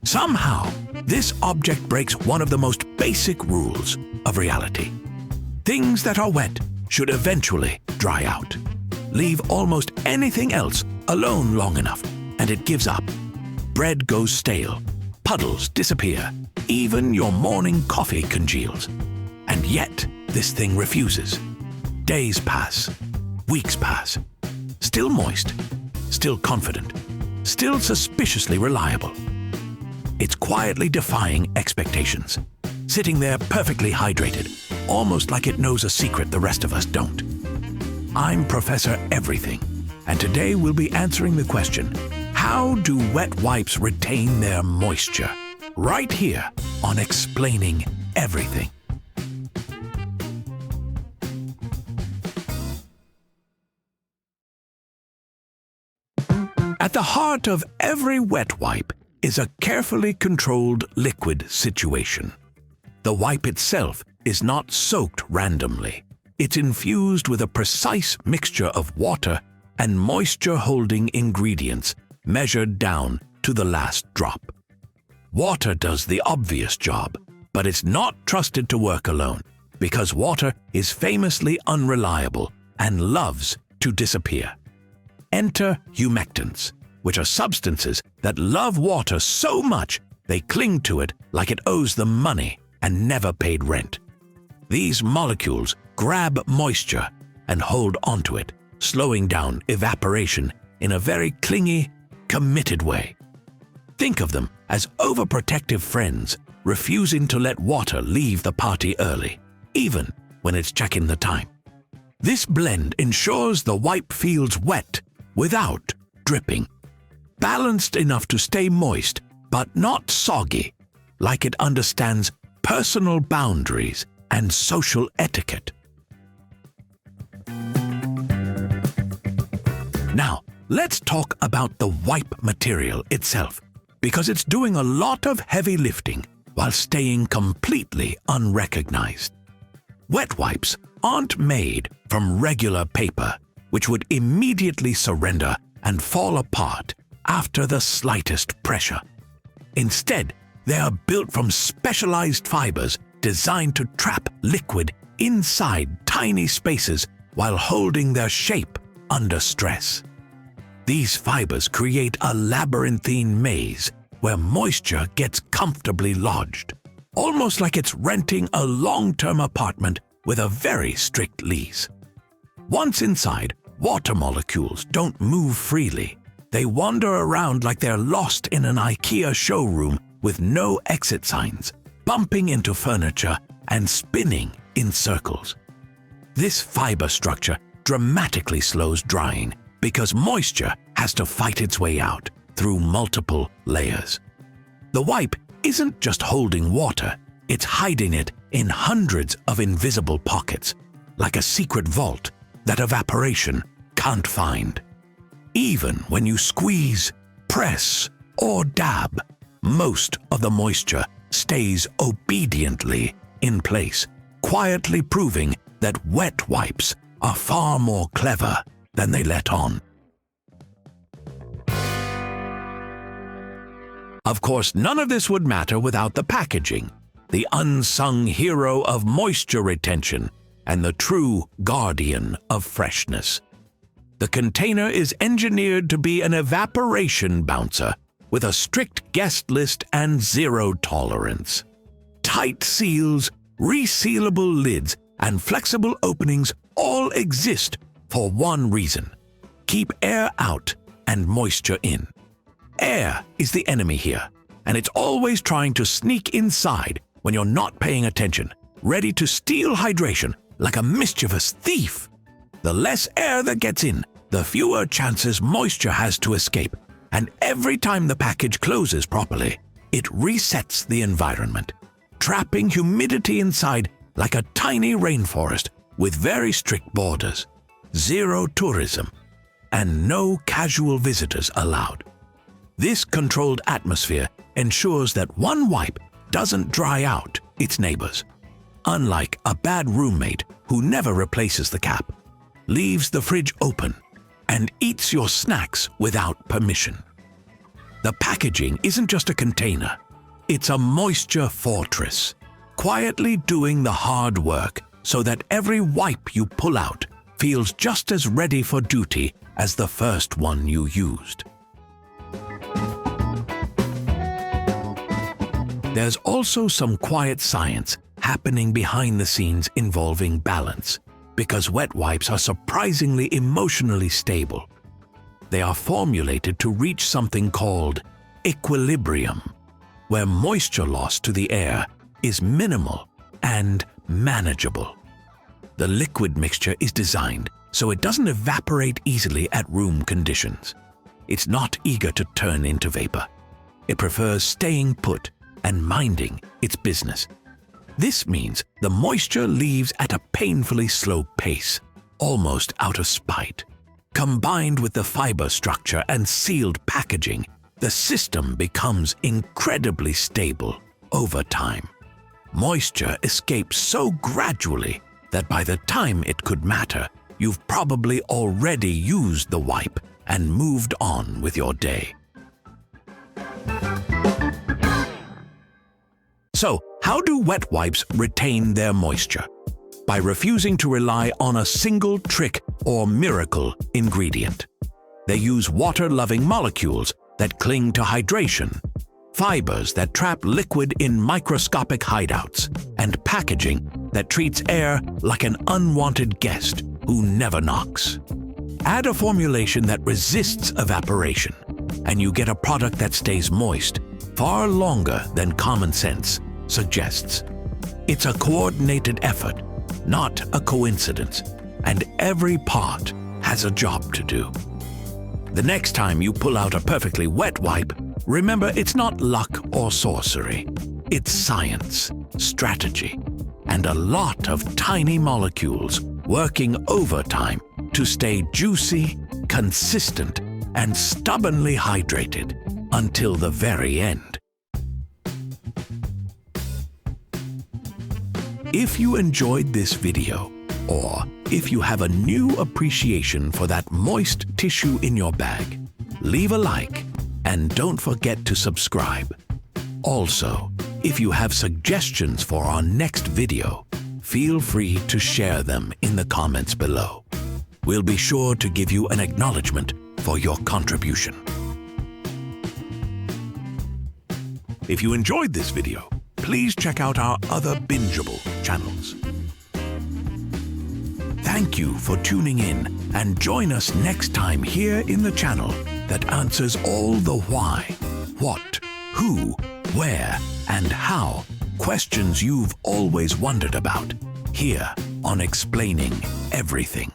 Somehow, this object breaks one of the most basic rules of reality. Things that are wet should eventually dry out. Leave almost anything else alone long enough, and it gives up. Bread goes stale, puddles disappear, even your morning coffee congeals. And yet, this thing refuses. Days pass, weeks pass, still moist, still confident, still suspiciously reliable. It's quietly defying expectations, sitting there perfectly hydrated, almost like it knows a secret the rest of us don't. I'm Professor Everything, and today we'll be answering the question, how do wet wipes retain their moisture? Right here on Explaining Everything. At the heart of every wet wipe is a carefully controlled liquid situation. The wipe itself is not soaked randomly. It's infused with a precise mixture of water and moisture-holding ingredients measured down to the last drop. Water does the obvious job, but it's not trusted to work alone because water is famously unreliable and loves to disappear. Enter humectants, which are substances that love water so much they cling to it like it owes them money and never paid rent. These molecules grab moisture and hold onto it, slowing down evaporation in a very clingy, committed way. Think of them as overprotective friends refusing to let water leave the party early, even when it's checking the time. This blend ensures the wipe feels wet without dripping, balanced enough to stay moist but not soggy, like it understands personal boundaries and social etiquette. Now, let's talk about the wipe material itself, because it's doing a lot of heavy lifting while staying completely unrecognized. Wet wipes aren't made from regular paper, which would immediately surrender and fall apart after the slightest pressure. Instead, they are built from specialized fibers designed to trap liquid inside tiny spaces while holding their shape under stress. These fibers create a labyrinthine maze where moisture gets comfortably lodged, almost like it's renting a long-term apartment with a very strict lease. Once inside, water molecules don't move freely. They wander around like they're lost in an IKEA showroom with no exit signs, bumping into furniture and spinning in circles. This fiber structure dramatically slows drying because moisture has to fight its way out through multiple layers. The wipe isn't just holding water, it's hiding it in hundreds of invisible pockets, like a secret vault that evaporation can't find. Even when you squeeze, press, or dab, most of the moisture stays obediently in place, quietly proving that wet wipes are far more clever than they let on. Of course, none of this would matter without the packaging, the unsung hero of moisture retention and the true guardian of freshness. The container is engineered to be an evaporation bouncer with a strict guest list and zero tolerance. Tight seals, resealable lids, and flexible openings all exist for one reason: keep air out and moisture in. Air is the enemy here, and it's always trying to sneak inside when you're not paying attention, ready to steal hydration like a mischievous thief. The less air that gets in, the fewer chances moisture has to escape, and every time the package closes properly, it resets the environment, trapping humidity inside like a tiny rainforest with very strict borders, zero tourism, and no casual visitors allowed. This controlled atmosphere ensures that one wipe doesn't dry out its neighbors. Unlike a bad roommate who never replaces the cap, leaves the fridge open, and eats your snacks without permission. The packaging isn't just a container. It's a moisture fortress, quietly doing the hard work so that every wipe you pull out feels just as ready for duty as the first one you used. There's also some quiet science happening behind the scenes involving balance, because wet wipes are surprisingly emotionally stable. They are formulated to reach something called equilibrium, where moisture loss to the air is minimal and manageable. The liquid mixture is designed so it doesn't evaporate easily at room conditions. It's not eager to turn into vapor. It prefers staying put and minding its business. This means the moisture leaves at a painfully slow pace, almost out of spite. Combined with the fiber structure and sealed packaging, the system becomes incredibly stable over time. Moisture escapes so gradually that by the time it could matter, you've probably already used the wipe and moved on with your day. So, how do wet wipes retain their moisture? By refusing to rely on a single trick or miracle ingredient. They use water-loving molecules that cling to hydration, fibers that trap liquid in microscopic hideouts, and packaging that treats air like an unwanted guest who never knocks. Add a formulation that resists evaporation, and you get a product that stays moist far longer than common sense suggests. It's a coordinated effort, not a coincidence, and every part has a job to do. The next time you pull out a perfectly wet wipe, remember it's not luck or sorcery. It's science, strategy, and a lot of tiny molecules working overtime to stay juicy, consistent, and stubbornly hydrated until the very end. If you enjoyed this video, or if you have a new appreciation for that moist tissue in your bag, leave a like and don't forget to subscribe. Also, if you have suggestions for our next video, feel free to share them in the comments below. We'll be sure to give you an acknowledgement for your contribution. If you enjoyed this video, please check out our other bingeable channels. Thank you for tuning in, and join us next time here in the channel that answers all the why, what, who, where, and how questions you've always wondered about, here on Explaining Everything.